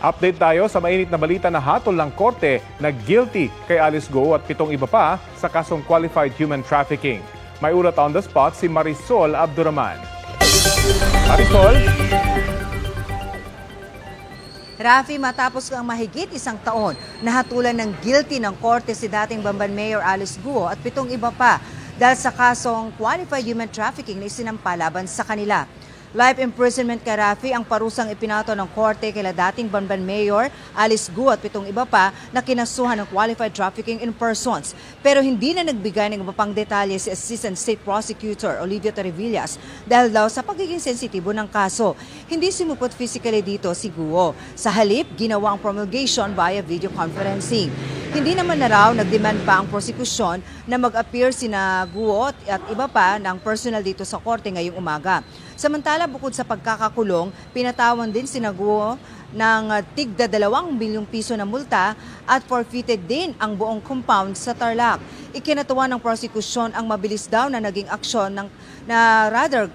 Update tayo sa mainit na balita na hatol ng korte na guilty kay Alice Go at 7 iba pa sa kasong qualified human trafficking. May ulat on the spot si Marisol Abduraman. Marisol? Rafi, matapos ang mahigit isang taon, nahatulan ng guilty ng korte si dating Bamban Mayor Alice Guo at 7 iba pa dahil sa kasong qualified human trafficking na isinampa laban sa kanila. Life imprisonment kay Rafi ang parusang ipinato ng korte kila dating Bamban Mayor Alice Guo at 7 iba pa na kinasuhan ng qualified trafficking in persons. Pero hindi na nagbigay ng iba pang detalye si Assistant State Prosecutor Olivia Torrevillas dahil daw sa pagiging sensitibo ng kaso. Hindi sumupot physically dito si Guo. Sa halip, ginawa ang promulgation via video conferencing. Hindi naman na raw nagdemand pa ang prosecution na mag-appear sina Guo at iba pa ng personal dito sa korte ngayong umaga. Samantala, bukod sa pagkakakulong, pinatawan din sina Guo ng tigda 2 bilyong piso na multa at forfeited din ang buong compound sa Tarlac. Ikinatuwa ng prosecution ang mabilis daw na naging aksyon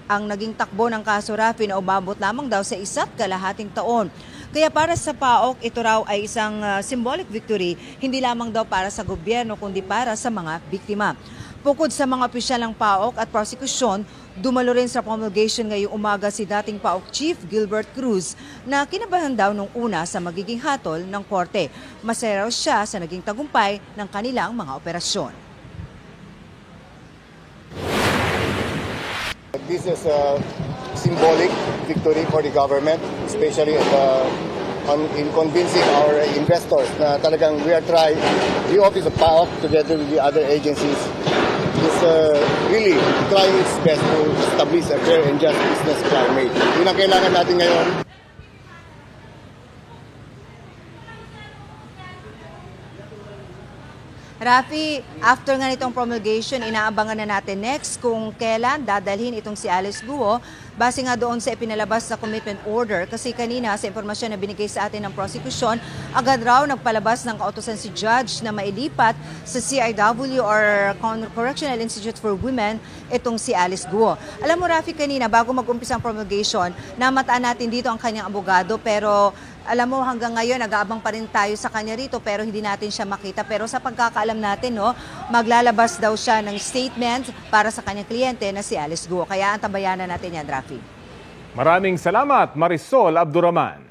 ang naging takbo ng kaso Rafi na umabot lamang daw sa 1.5 taon. Kaya para sa PAOK, ito raw ay isang symbolic victory, hindi lamang daw para sa gobyerno kundi para sa mga biktima. Bukod sa mga opisyal ng PAOK at prosecution, dumalo rin sa promulgation ngayong umaga si dating PAOK Chief Gilbert Cruz na kinabahan daw nung una sa magiging hatol ng korte. Masaya raw siya sa naging tagumpay ng kanilang mga operasyon. This is a symbolic victory for the government, especially in convincing our investors na talagang we are trying, the Office of PAOK together with the other agencies is really trying its best to establish a fair and just business climate. Yun ang kailangan natin ngayon. Rafi, after nga nitong promulgation, inaabangan na natin next kung kailan dadalhin itong si Alice Guo base nga doon sa ipinalabas na commitment order kasi kanina sa impormasyon na binigay sa atin ng prosecution, agad raw nagpalabas ng kautusan si judge na mailipat sa CIW or Correctional Institute for Women itong si Alice Guo. Alam mo Rafi, kanina bago mag-umpisa ang promulgation, namataan natin dito ang kanyang abogado pero alam mo hanggang ngayon nag-aabang pa rin tayo sa kanya rito pero hindi natin siya makita. Pero sa pagkakaalam natin, maglalabas daw siya ng statement para sa kanyang kliyente na si Alice Guo. Kaya antabayanan natin yan, Rafi. Maraming salamat, Marisol Abduraman.